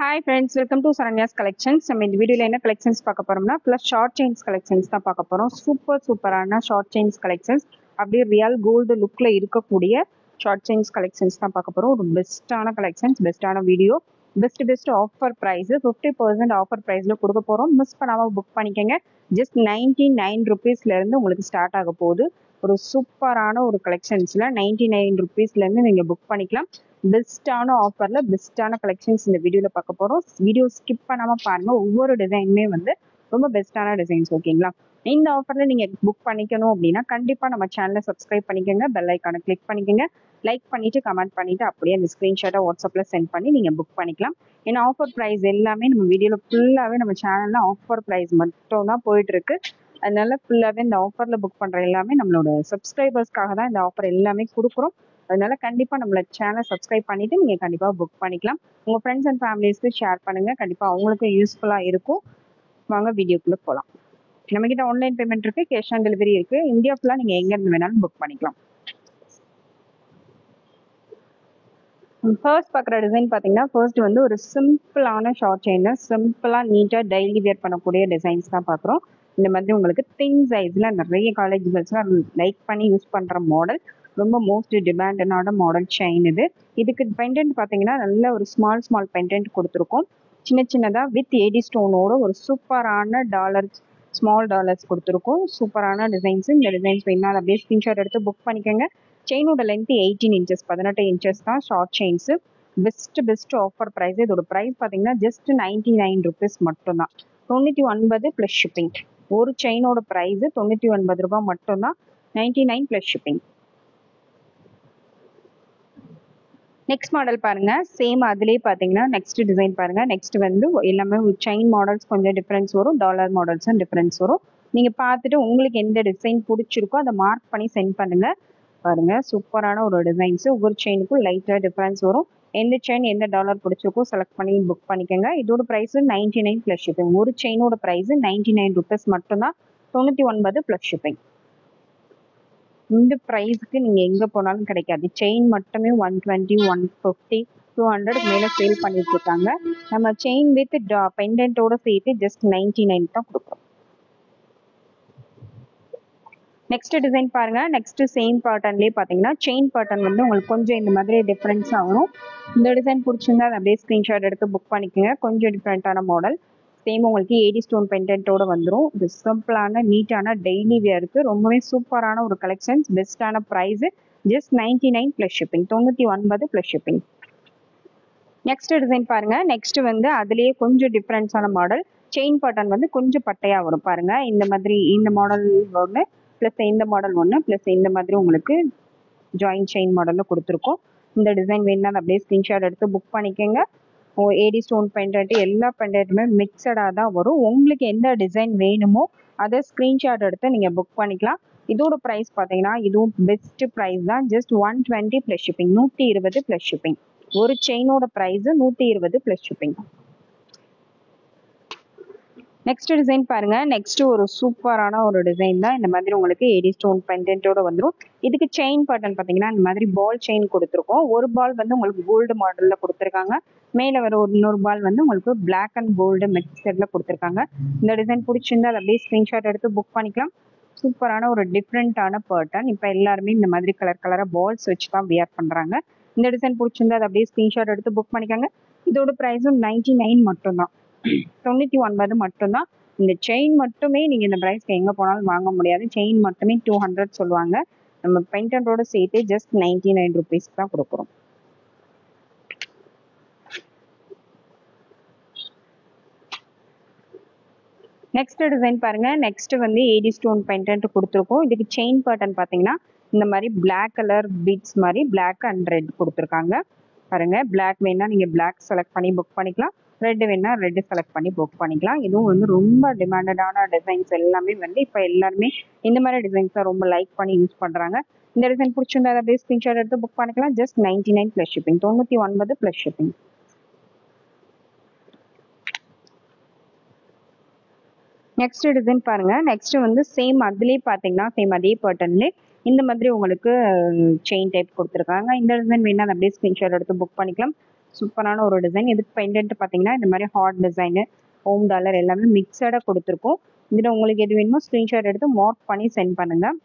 Hi friends, welcome to Saranya's Collections. நம்ம இந்த வீடியோல என்ன கலெக்ஷன்ஸ் பார்க்க போறோம்னா ப்ளஸ் ஷார்ட் செயின்ஸ் கலெக்ஷன்ஸ் தான் பார்க்க போறோம். சூப்பரான ஷார்ட் செயின்ஸ் கலெக்ஷன்ஸ், அப்படியே ரியல் கோல்டு லுக்ல இருக்கக்கூடிய ஷார்ட் செயின்ஸ் கலெக்ஷன்ஸ் தான் பார்க்க போறோம். ஒரு பெஸ்ட்டான கலெக்ஷன்ஸ், பெஸ்ட்டான video, best offer price 50% offer ப்ரைஸ்ல கொடுக்க போறோம். மிஸ் பண்ணாம புக் பண்ணிக்கங்க. ஜஸ்ட் 99 ருபீஸ்ல இருந்து உங்களுக்கு ஸ்டார்ட் ஆக போகுது. ஒரு சூப்பரான ஒரு கலெக்ஷன்ஸ்ல 99 ருபீஸ்ல இருந்து நீங்க புக் பண்ணிக்கலாம். பெஸ்ட்டான ஆஃபர்ல பெஸ்ட்டான கலெக்ஷன்ஸ் இந்த வீடியோல பார்க்க போறோம். வீடியோ ஸ்கிப் பண்ணாம பாருங்க. ஒவ்வொரு டிசைனுமே வந்து ரொம்ப பெஸ்ட்டான டிசைன்ஸ். ஓகேங்களா? இந்த ஆஃபர்ல நீங்க புக் பண்ணிக்கணும் அப்படின்னா கண்டிப்பா நம்ம சேனலை சப்ஸ்கிரைப் பண்ணிக்கோங்க, பெல் ஐக்கானை கிளிக் பண்ணிக்கோங்க, லைக் பண்ணிட்டு கமெண்ட் பண்ணிட்டு அப்படியே அந்த ஸ்கிரீன்ஷாட்டை வாட்ஸ்அப்ல சென்ட் பண்ணி நீங்க புக் பண்ணிக்கலாம். ஏன்னா ஆஃபர் ப்ரைஸ் எல்லாமே நம்ம வீடியோல ஃபுல்லாவே நம்ம சேனல்ல ஆஃபர் ப்ரைஸ் மட்டும் தான் போயிட்டு இருக்கு. அதனால ஃபுல்லாவே இந்த ஆஃபர்ல புக் பண்ற எல்லாமே நம்மளோட சப்ஸ்கிரைபர்ஸ்க்காக தான் இந்த ஆஃபர் எல்லாமே கொடுக்குறோம். அதனால கண்டிப்பா நம்மள சேனலை சப்ஸ்கிரைப் பண்ணிட்டு நீங்க கண்டிப்பா புக் பண்ணிக்கலாம். உங்க ஃப்ரெண்ட்ஸ் அண்ட் ஃபேமிலிஸ்க்கு ஷேர் பண்ணுங்க, கண்டிப்பா அவங்களுக்கும் யூஸ்ஃபுல்லா இருக்கும். வாங்க வீடியோக்குள்ள போகலாம். நம்ம கிட்ட ஆன்லைன் பேமெண்ட் இருக்கு, கேஷ் ஆன் டெலிவரி இருக்கு. இந்தியா ஃபுல்லா நீங்க எங்க இருந்து வேணாலும் புக் பண்ணிக்கலாம். ஃபர்ஸ்ட் பார்க்குற டிசைன் பார்த்தீங்கன்னா ஃபர்ஸ்ட் வந்து ஒரு சிம்பிளான ஷார்ட் செயின், சிம்பிளா நீட்டா டெய்லி வேர் பண்ணக்கூடிய டிசைன்ஸ் தான் பார்க்குறோம். இந்த மாதிரி உங்களுக்கு தின் சைஸ்ல நிறைய காலேஜ் கேர்ள்ஸ்லாம் லைக் பண்ணி யூஸ் பண்ற மாடல், ரொம்ப மோஸ்ட் டிமாண்டடான மாடல் செயின் இது. இதுக்கு பெண்டன்ட் பார்த்தீங்கன்னா நல்ல ஒரு ஸ்மால் பெண்டன்ட் கொடுத்துருக்கோம். சின்னதா வித் ஏடி ஸ்டோனோட ஒரு சூப்பரான டாலர்ஸ், ஸ்மால் டாலர்ஸ் கொடுத்துருக்கோம். சூப்பரான டிசைன்ஸ். இந்த டிசைன்ஸ் வேணா அப்படியே ஸ்கிரீன்ஷாட் எடுத்து புக் பண்ணிக்கோங்க. செயினோட லென்த் 18 இன்ச்சஸ், 18 இன்ச்சஸ் தான் short chains. Best offer price. இதோட ப்ரைஸ் பார்த்தீங்கன்னா ஜஸ்ட் 99 ருபீஸ் மட்டும்தான். 99 ப்ளஸ் ஷிப்பிங். ஒரு செயினோட ப்ரைஸ் 99 ரூபாய் மட்டும்தான். 99 ப்ளஸ் ஷிப்பிங். நெக்ஸ்ட் மாடல் பாருங்க. சேம் அதுலேயே பார்த்தீங்கன்னா நெக்ஸ்ட் டிசைன் பாருங்க. நெக்ஸ்ட் வந்து எல்லாமே செயின் மாடல்ஸ் கொஞ்சம் டிஃபரன்ஸ் வரும், டாலர் மாடல்ஸும் டிஃபரன்ஸ் வரும். நீங்க பார்த்துட்டு உங்களுக்கு எந்த டிசைன் பிடிச்சிருக்கோ அதை மார்க் பண்ணி சென்ட் பண்ணுங்க. பாருங்க சூப்பரான ஒரு டிசைன்ஸ். ஒவ்வொரு செயினுக்கும் லைட்டா டிஃபரன்ஸ் வரும். எந்த செயின் எந்த டாலர் பிடிச்சிருக்கோ செலக்ட் பண்ணி புக் பண்ணிக்கோங்க. இதோட ப்ரைஸ் 99 ப்ளஸ் ஷிப்பிங். ஒரு செயினோட ப்ரைஸ் 99 ருபீஸ் மட்டும்தான். 99 ப்ளஸ் ஷிப்பிங். இந்த ப்ரைஸ்க்கு நீங்க எங்க போனாலும் கிடைக்காது. செயின் மட்டுமே 120, 150, 200 மேல சேல் பண்ணிட்டு இருக்காங்க. நம்ம செயின் வித் பெண்டன்ட்டோட சேர்த்து ஜஸ்ட் 99 தான் கொடுக்குறோம். நெக்ஸ்ட் டிசைன் பாருங்க. நெக்ஸ்ட் சேம் பேட்டர்ன்லேயே பார்த்தீங்கன்னா செயின் பேட்டர்ன் வந்து உங்களுக்கு கொஞ்சம் இந்த மாதிரி டிஃப்ரென்ஸாக வரும். இந்த டிசைன் பிடிச்சிருந்தா அதை அப்படியே ஸ்க்ரீன்ஷாட் எடுத்து புக் பண்ணிக்கோங்க. கொஞ்சம் டிஃப்ரெண்ட்டான மாடல். சேம் உங்களுக்கு ஏடி ஸ்டோன் பெண்டன்ட்டோட வந்துடும். இது சிம்பிளான நீட்டான டெய்லி வியருக்கு ரொம்பவே சூப்பரான ஒரு கலெக்ஷன்ஸ். பெஸ்ட்டான price just 99 plus shipping. 99 plus shipping. Next design பாருங்க. நெக்ஸ்ட் வந்து அதுலேயே கொஞ்சம் டிஃப்ரென்ஸான மாடல். செயின் பேட்டர்ன் வந்து கொஞ்சம் பட்டையா வரும் பாருங்க. இந்த மாதிரி இந்த மாடல் ஒன்று ப்ளஸ் இந்த மாடல் ஒன்று ப்ளஸ் இந்த மாதிரி உங்களுக்கு ஜாயிண்ட் செயின் மாடலில் கொடுத்துருக்கோம். இந்த டிசைன் வேணும்னா அப்படியே ஸ்க்ரீன்ஷாட் எடுத்து புக் பண்ணிக்கோங்க. ஏடி ஸ்டோன் பெண்டன்ட் எல்லா பெண்டன்ட்டுமே மிக்சடாக தான் வரும். உங்களுக்கு எந்த டிசைன் வேணுமோ அதை ஸ்க்ரீன்ஷாட் எடுத்து நீங்கள் புக் பண்ணிக்கலாம். இதோட ப்ரைஸ் பார்த்தீங்கன்னா இதுவும் பெஸ்ட் ப்ரைஸ் தான். Just 120 plus shipping. 120 plus shipping. ஒரு செயினோட price 120 plus shipping. Next design பாருங்க. நெக்ஸ்ட் ஒரு சூப்பரான ஒரு டிசைன் தான். இந்த மாதிரி உங்களுக்கு ஏடி ஸ்டோன் பெண்டன்ட்டோட வந்துடும். இதுக்கு செயின் பேட்டர்ன் பார்த்தீங்கன்னா இந்த மாதிரி பால் செயின் கொடுத்துருக்கோம். ஒரு பால் வந்து உங்களுக்கு கோல்டு மாடல்ல கொடுத்துருக்காங்க. மேலே வர இன்னொரு பால் வந்து உங்களுக்கு பிளாக் அண்ட் கோல்டு மிக்சர்ல கொடுத்துருக்காங்க. இந்த டிசைன் பிடிச்சிருந்தா அதை அப்படியே ஸ்கிரீன்ஷாட் எடுத்து புக் பண்ணிக்கலாம். சூப்பரான ஒரு டிஃப்ரெண்டான பேட்டர்ன். இப்போ எல்லாருமே இந்த மாதிரி கலரா பால்ஸ் வச்சு தான் வியர் பண்றாங்க. இந்த டிசைன் பிடிச்சிருந்தா அதை அப்படியே ஸ்கிரீன்ஷாட் எடுத்து புக் பண்ணிக்கோங்க. இதோட ப்ரைஸும் 99 மட்டும்தான். 99 மட்டும்தான். இந்த செயின் மட்டுமே நீங்க இந்த பிரைஸ்க்கு எங்க போனாலும் வாங்க முடியாது. செயின் மட்டுமே 200 சொல்லுவாங்க. நம்ம பெண்டன்ட்டோட சேர்த்து ஜஸ்ட் 99 ருபீஸ் தான் கொடுக்குறோம். நெக்ஸ்ட் டிசைன் பாருங்க. நெக்ஸ்ட் வந்து ஏடி ஸ்டோன் பெண்டன்ட் கொடுத்துருக்கோம். இதுக்கு செயின் பேட்டர்ன் பார்த்தீங்கன்னா இந்த மாதிரி பிளாக் கலர் பீட்ஸ் மாதிரி பிளாக் அண்ட் ரெட் கொடுத்துருக்காங்க. பாருங்க, பிளாக் வேணா நீங்க பிளாக் செலக்ட் பண்ணி புக் பண்ணிக்கலாம். ரெட் வேணா ரெட் செலக்ட் பண்ணி புக் பண்ணிக்கலாம். இதுவும் வந்து ரொம்ப டிமாண்டடான டிசைன்ஸ். எல்லாமே வந்து இப்போ எல்லாருமே இந்த மாதிரி டிசைன்ஸ் தான் ரொம்ப லைக் பண்ணி யூஸ் பண்றாங்க. இந்த டிசைன் பிடிச்சிருந்தா அப்படியே ஸ்கிரீன்ஷாட் எடுத்து புக் பண்ணிக்கலாம். Just 99 plus shipping. 99 plus shipping. Next design பாருங்க. நெக்ஸ்ட் வந்து சேம் அதுலேயே பார்த்தீங்கன்னா சேம் அதே பேட்டர்ன்லேயே இந்த மாதிரி உங்களுக்கு செயின் டைப் கொடுத்துருக்காங்க. இந்த டிசைன் வேணா அப்படியே ஸ்கிரீன்ஷாட் எடுத்து புக் பண்ணிக்கலாம். சூப்பரான ஒரு டிசைன். இதுக்கு பெண்டன்ட் பார்த்தீங்கன்னா இந்த மாதிரி ஹார்ட் டிசைனு, ஓம் டாலர் எல்லாமே மிக்சடாக கொடுத்துருக்கோம். இதில் உங்களுக்கு எது வேணுமோ ஸ்க்ரீன்ஷாட் எடுத்து மார்க் பண்ணி சென்ட் பண்ணுங்கள்.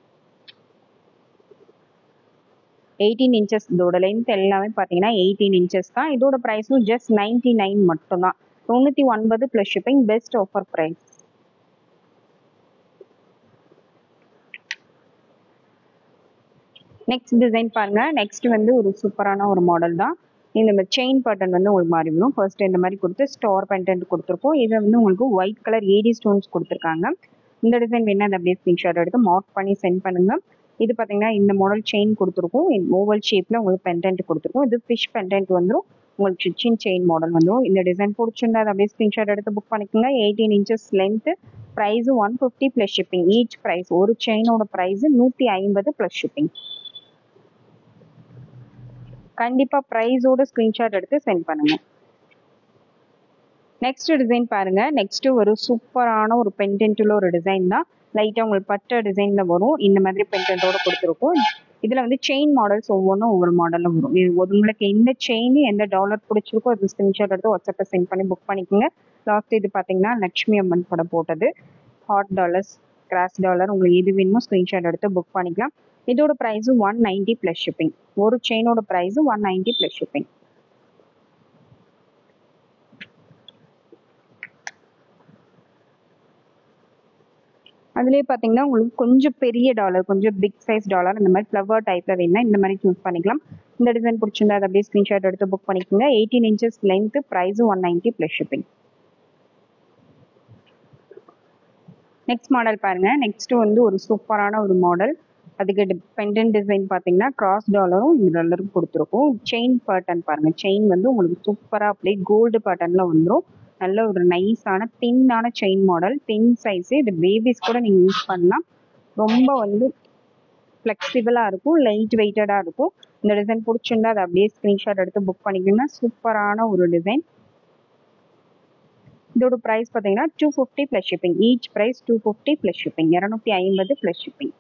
18 இன்ச்சஸ் இதோட லென்த் எல்லாமே பார்த்தீங்கன்னா 18 இன்ச்சஸ் தான். இதோட ப்ரைஸும் ஜஸ்ட் 99 மட்டும்தான். 99 plus shipping. Best offer price. Next design பாருங்க. நெக்ஸ்ட் வந்து ஒரு சூப்பரான ஒரு மாடல் தான். இந்த செயின் பேட்டர்ன் வந்து உங்களுக்கு மாறி வரும். ஃபர்ஸ்ட் இந்த மாதிரி கொடுத்து ஸ்டார் பெண்டன்ட் கொடுத்துருக்கோம். இதை வந்து உங்களுக்கு ஒயிட் கலர் ஏடி ஸ்டோன்ஸ் கொடுத்துருக்காங்க. இந்த டிசைன் வேணா அதை அப்படியே ஸ்க்ரீன்ஷாட் எடுத்து மார்க் பண்ணி சென்ட் பண்ணுங்க. இது பார்த்தீங்கன்னா இந்த மாடல் செயின் கொடுத்துருக்கோம். ஓவல் ஷேப்ல உங்களுக்கு பெண்டன்ட் கொடுத்துருக்கோம். இது ஃபிஷ் பெண்டன்ட் வந்துடும். உங்களுக்கு சிச்சின் செயின் மாடல் வந்துடும். இந்த டிசைன் பிடிச்சிருந்தா அதை அப்படியே ஸ்க்ரீன்ஷாட் எடுத்து புக் பண்ணிக்கோங்க. 18 inches length. Price 150 plus shipping. Each price ஒரு செயினோட ப்ரைஸ் 150 ப்ளஸ் ஷிப்பிங். கண்டிப்பா பிரைஸோட ஸ்கிரீன்ஷாட் எடுத்து சென்ட் பண்ணுங்க. நெக்ஸ்ட் டிசைன் பாருங்க. நெக்ஸ்ட் ஒரு சூப்பரான ஒரு பெண்டன்ட்ல ஒரு டிசைன் தான். லைட்டா உங்களுக்கு பட்ட டிசைன்ல வரும். இந்த மாதிரி பெண்டன்ட்டோட கொடுத்துருக்கோம். இதுல வந்து செயின் மாடல்ஸ் ஒவ்வொன்றும் ஒவ்வொரு மாடல்ல வரும். உங்களுக்கு எந்த செயின் எந்த டாலர் பிடிச்சிருக்கோ அது ஸ்கிரீன்ஷாட் எடுத்து வாட்ஸ்அப்ல சென்ட் பண்ணி புக் பண்ணிக்கோங்க. லாஸ்ட் இது பாத்தீங்கன்னா லட்சுமி அம்மன் படம் போட்டது. ஹாட் டாலர்ஸ், கிராஸ் டாலர், உங்களுக்கு எது வேணுமோ ஸ்கிரீன்ஷாட் எடுத்து புக் பண்ணிக்கலாம். இதோட ப்ரைஸ் 190 ப்ளஸ் ஷிப்பிங். ஒரு செயினோட ப்ரைஸ் 190 ப்ளஸ் ஷிப்பிங். அதுலேயே பார்த்தீங்கன்னா உங்களுக்கு கொஞ்சம் பெரிய டாலர், கொஞ்சம் பிக் சைஸ் டாலர், இந்த மாதிரி ஃப்ளவர் டைப்ல வேணும்னா இந்த மாதிரி சூஸ் பண்ணிக்கலாம். இந்த டிசைன் பிடிச்சிருந்தா அதை அப்படியே ஸ்க்ரீன்ஷாட் எடுத்து புக் பண்ணிக்கோங்க. 18 inches length. Price 190 plus shipping. Next model பாருங்க. நெக்ஸ்ட் வந்து ஒரு சூப்பரான ஒரு மாடல். அதுக்கு பெண்டன்ட் டிசைன் பார்த்தீங்கன்னா கிராஸ் டாலரும் இந்த டாலரும் கொடுத்துருக்கோம். செயின் பேட்டர்ன் பாருங்க. செயின் வந்து உங்களுக்கு சூப்பராக அப்படியே கோல்டு பேட்டர்ன்ல வந்துடும். நல்ல ஒரு நைஸான தின்னான செயின் மாடல். Thin size. இது பேபிஸ் கூட நீங்கள் யூஸ் பண்ணலாம். ரொம்ப வந்து ஃப்ளெக்சிபிளாக இருக்கும். லைட் வெயிட்டடாக இருக்கும். இந்த டிசைன் பிடிச்சிருந்தா அதை அப்படியே ஸ்க்ரீன்ஷாட் எடுத்து புக் பண்ணிக்கோங்க. சூப்பரான ஒரு டிசைன். இதோட ப்ரைஸ் பார்த்தீங்கன்னா 250 plus shipping. Each price 250 plus shipping. 250 plus shipping.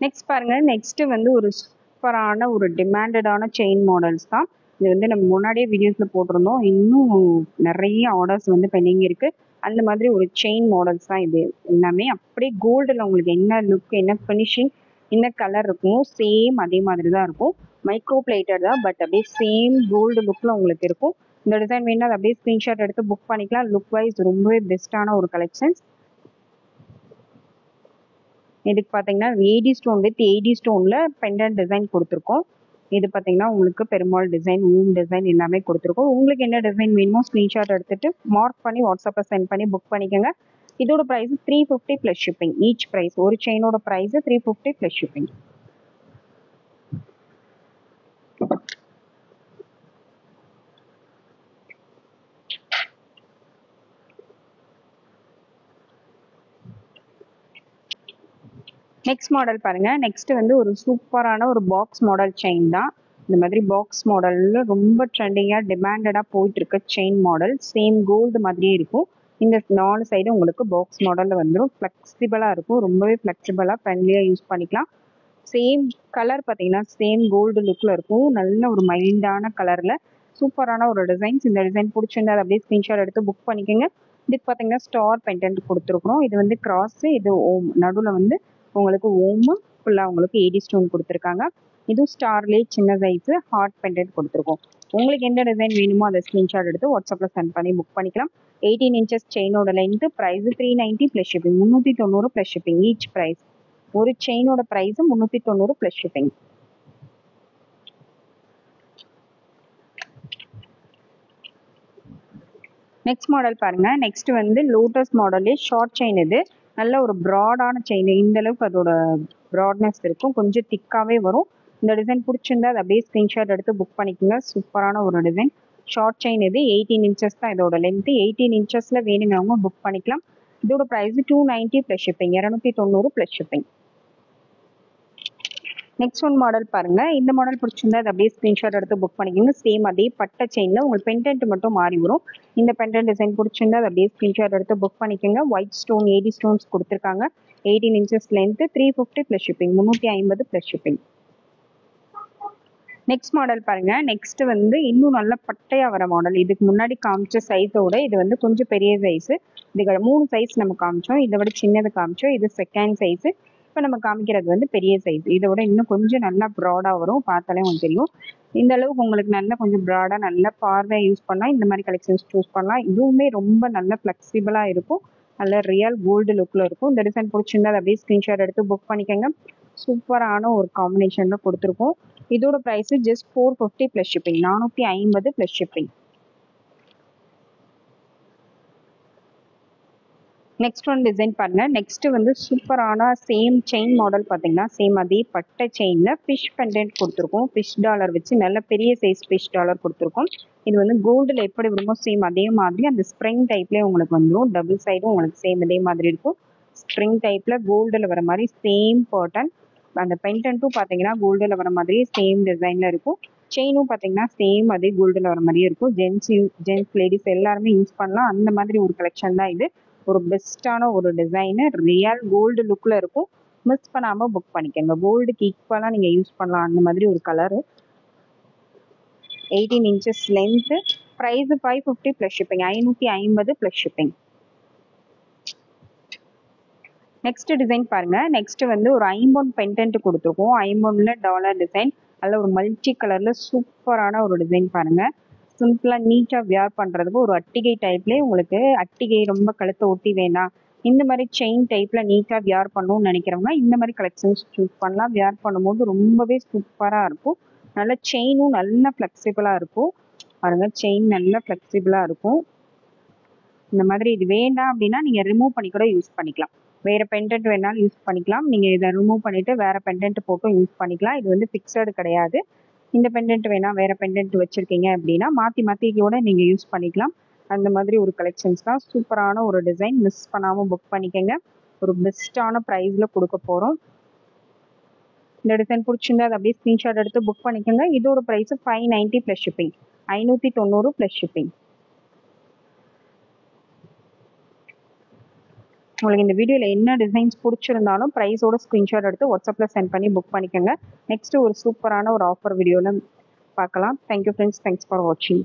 Next பாருங்க. நெக்ஸ்ட் வந்து ஒரு சூப்பரான ஒரு டிமாண்டடான செயின் மாடல்ஸ் தான். இது வந்து நம்ம முன்னாடியே வீடியோஸ்ல போட்டிருந்தோம். இன்னும் நிறைய ஆர்டர்ஸ் வந்து பெண்டிங் இருக்கு. அந்த மாதிரி ஒரு செயின் மாடல்ஸ் தான் இது எல்லாமே. அப்படியே கோல்டில் உங்களுக்கு என்ன லுக், என்ன ஃபினிஷிங், என்ன கலர் இருக்குமோ சேம் அதே மாதிரி தான் இருக்கும். மைக்ரோ பிளேட்டட் தான், பட் அப்படியே சேம் கோல்டு லுக்ல உங்களுக்கு இருக்கும். இந்த டிசைன் வேணா அப்படியே ஸ்கிரீன்ஷாட் எடுத்து புக் பண்ணிக்கலாம். லுக் வைஸ் ரொம்பவே பெஸ்டான ஒரு கலெக்ஷன்ஸ். இதுக்கு பார்த்தீங்கன்னா ஏடி ஸ்டோன் வித் ஏடி ஸ்டோன்ல பெண்டன்ட் டிசைன் கொடுத்துருக்கோம். இது பார்த்தீங்கன்னா உங்களுக்கு பெருமாள் டிசைன், ஓம் டிசைன் எல்லாமே கொடுத்துருக்கோம். உங்களுக்கு என்ன டிசைன் வேணுமோ ஸ்க்ரீன்ஷாட் எடுத்துட்டு மார்க் பண்ணி வாட்ஸ்அப்பில் சென்ட் பண்ணி புக் பண்ணிக்கோங்க. இதோட price 350 plus shipping. Each price ஒரு செயினோட price 350 plus shipping. Next model பாருங்க. நெக்ஸ்ட் வந்து ஒரு சூப்பரான ஒரு பாக்ஸ் மாடல் செயின் தான். இந்த மாதிரி பாக்ஸ் மாடல்ல ரொம்ப ட்ரெண்டிங்காக டிமாண்டடாக போயிட்டு இருக்க செயின் மாடல். சேம் கோல்டு மாதிரியே இருக்கும். இந்த 4 சைடு உங்களுக்கு பாக்ஸ் மாடலில் வந்துடும். ஃப்ளெக்சிபிளாக இருக்கும். ரொம்பவே ஃப்ளெக்சிபிளாக ஃப்ரெண்ட்லியாக யூஸ் பண்ணிக்கலாம். சேம் கலர் பார்த்தீங்கன்னா சேம் கோல்டு லுக்கில் இருக்கும். நல்ல ஒரு மைல்டான கலரில் சூப்பரான ஒரு டிசைன்ஸ். இந்த டிசைன் பிடிச்சிருந்தா அதை அப்படியே ஸ்க்ரீன்ஷாட் எடுத்து புக் பண்ணிக்கோங்க. இதுக்கு பார்த்தீங்கன்னா ஸ்டார் பெண்டன்ட் கொடுத்துருக்குறோம். இது வந்து கிராஸ், இது ஓம். நடுவில் வந்து உங்களுக்கு ஓமு, ஃபுல்லாக உங்களுக்கு ஏடி ஸ்டோன் கொடுத்துருக்காங்க. இதுவும் ஸ்டார்லேயே சின்ன சைஸு ஹார்ட் பெண்டன்ட் கொடுத்துருக்கோம். உங்களுக்கு எந்த டிசைன் வேணுமோ அதை ஸ்க்ரீன்ஷாட் எடுத்து வாட்ஸ்அப்பில் சென்ட் பண்ணி புக் பண்ணிக்கலாம். 18 இன்ச்சஸ் செயினோட length. Price 390 plus shipping. 390 plus shipping. Each price ஒரு செயினோட price 390 plus shipping. Next model பாருங்க. நெக்ஸ்ட் வந்து லோட்டஸ் மாடல்லே ஷார்ட் செயின். இது நல்ல ஒரு ப்ராடான செயின். இந்த அளவுக்கு அதோட ப்ராட்னஸ் இருக்கும். கொஞ்சம் திக்காவே வரும். இந்த டிசைன் பிடிச்சிருந்தா அதை அப்படியே ஸ்க்ரீன்ஷாட் எடுத்து புக் பண்ணிக்கோங்க. சூப்பரான ஒரு டிசைன். Short chain. இது 18 இன்ச்சஸ் தான் இதோட லென்த். 18 இன்ச்சஸ்ல வேணுங்கிறவங்க புக் பண்ணிக்கலாம். இதோட price 290 plus shipping. 290 plus shipping. Next one model பாருங்க. இந்த மாடல் பிடிச்சிருந்தா அது அப்படியே ஸ்கிரீன்ஷாட் எடுத்து புக் பண்ணிக்கோங்க. சேம் அதே பட்டை செயின்ல உங்களுக்கு பெண்டன்ட் மட்டும் மாறி வரும். இந்த பெண்டன்ட் டிசைன் பிடிச்சிருந்தா அது அப்படியே ஸ்கிரீன்ஷாட் எடுத்து புக் பண்ணிக்கோங்க. ஒயிட் ஸ்டோன் 80 ஸ்டோன்ஸ் கொடுத்துருக்காங்க. 18 inches length, 350 plus shipping, 350 plus shipping. Next model பாருங்க. நெக்ஸ்ட் வந்து இன்னும் நல்ல பட்டையா வர மாடல். இதுக்கு முன்னாடி காமிச்ச சைஸோட இது வந்து கொஞ்சம் பெரிய சைஸ். இதுக்கு 3 சைஸ் நம்ம காமிச்சோம். இதை விட சின்னது காமிச்சோம். இது செகண்ட் சைஸ். இப்போ நம்ம காமிக்கிறது வந்து பெரிய சைஸ். இதை விட இன்னும் கொஞ்சம் நல்லா ப்ராடா வரும். பார்த்தாலே உங்களுக்கு தெரியும். இந்த அளவுக்கு உங்களுக்கு நல்லா கொஞ்சம் ப்ராடா நல்ல பார்வையா யூஸ் பண்ணலாம். இந்த மாதிரி கலெக்ஷன்ஸ் சூஸ் பண்ணலாம். இதுவுமே ரொம்ப நல்ல ஃபிளெக்சிபிளா இருக்கும். நல்ல ரியல் கோல்டு லுக்ல இருக்கும். இந்த டிசைன் பிடிச்சிருந்தா அதை அப்படியே ஸ்கிரீன்ஷாட் எடுத்து புக் பண்ணிக்கோங்க. சூப்பரான ஒரு காம்பினேஷன்ல கொடுத்துருக்கோம். இதோட price just 450 plus shipping, 450 plus shipping. Next one design பாருங்க. நெக்ஸ்ட் வந்து சூப்பரான சேம் செயின் மாடல் பார்த்தீங்கன்னா சேம் அதே பட்டை செயின்ல ஃபிஷ் பெண்டன்ட் கொடுத்துருக்கோம். ஃபிஷ் டாலர் வச்சு நல்ல பெரிய சைஸ் ஃபிஷ் டாலர் கொடுத்துருக்கோம். இது வந்து கோல்டுல எப்படி விடுமோ சேம் அதே மாதிரி அந்த ஸ்ப்ரிங் டைப்லேயே உங்களுக்கு வந்துடும். டபுள் சைடும் உங்களுக்கு சேம் அதே மாதிரி இருக்கும். ஸ்ப்ரிங் டைப்ல கோல்டுல வர மாதிரி சேம் பேட்டர்ன். அந்த பெண்டன்ட்டும் பார்த்தீங்கன்னா கோல்டுல வர மாதிரி சேம் டிசைன்ல இருக்கும். செயினும் பார்த்தீங்கன்னா சேம் அதே கோல்டுல வர மாதிரியே இருக்கும். ஜென்ஸ் லேடிஸ் எல்லாருமே யூஸ் பண்ணலாம். அந்த மாதிரி ஒரு கலெக்ஷன் தான் இது. ஒரு பெஸ்டான ஒரு டிசைனு, ரியல் கோல்டு லுக்ல இருக்கும். மிஸ் பண்ணாம புக் பண்ணிக்கோங்க. கோல்டுக்கு ஈக்குவலா நீங்க யூஸ் பண்ணலாம். அந்த மாதிரி ஒரு colour. 18 inches length. Price 550 plus shipping, 550 plus shipping. Next design பாருங்க. நெக்ஸ்ட் வந்து ஒரு ஐம்பொன் பெண்டன்ட் கொடுத்துருக்கோம். ஐம்பொன்ல டாலர் டிசைன். அதில் ஒரு மல்டி கலர்ல சூப்பரான ஒரு டிசைன் பாருங்க. சிம்பிளா நீட்டா வியர் பண்றதுக்கு ஒரு அட்டிகை டைப்லேயே உங்களுக்கு அட்டிகை ரொம்ப கழுத்தை ஒட்டி வேணாம், இந்த மாதிரி செயின் டைப்ல நீட்டா வியர் பண்ணணும்னு நினைக்கிறவங்க இந்த மாதிரி கலெக்ஷன்ஸ் சூஸ் பண்ணலாம். வியர் பண்ணும்போது ரொம்பவே சூப்பரா இருக்கும். நல்ல செயினும் நல்ல ஃபிளெக்சிபிளா இருக்கும். பாருங்க செயின் நல்ல ஃபிளெக்சிபிளா இருக்கும். இந்த மாதிரி இது வேண்டாம் அப்படின்னா நீங்க ரிமூவ் பண்ணி கூட யூஸ் பண்ணிக்கலாம். வேற பெண்டன்ட் வேணாலும் யூஸ் பண்ணிக்கலாம். நீங்க இதை ரிமூவ் பண்ணிட்டு வேற பெண்டன்ட் போட்டும் யூஸ் பண்ணிக்கலாம். இது வந்து ஃபிக்ஸடு கிடையாது. இந்த பெண்டன்ட் வேணா வேற பெண்டன்ட் வச்சிருக்கீங்க அப்படின்னா மாத்தி மாத்தி கூட நீங்க யூஸ் பண்ணிக்கலாம். அந்த மாதிரி ஒரு கலெக்ஷன்ஸ் தான். சூப்பரான ஒரு டிசைன். மிஸ் பண்ணாம புக் பண்ணிக்கங்க. ஒரு பெஸ்டான ப்ரைஸ்ல கொடுக்க போறோம். இந்த டிசைன் பிடிச்சிருந்தா அதை அப்படியே ஸ்கிரீன்ஷாட் எடுத்து புக் பண்ணிக்கோங்க. இதோட price 590 plus shipping, 590 plus shipping. உங்களுக்கு இந்த வீடியோவில் என்ன டிசைன்ஸ் பிடிச்சிருந்தாலும் ப்ரைஸோட ஸ்க்ரீன்ஷாட் எடுத்து வாட்ஸ்அப்பில் சென்ட் பண்ணி புக் பண்ணிக்கோங்க. நெக்ஸ்ட் ஒரு சூப்பரான ஒரு ஆஃபர் வீடியோவில் பார்க்கலாம். Thank you friends. தேங்க்ஸ் ஃபார் வாட்சிங்.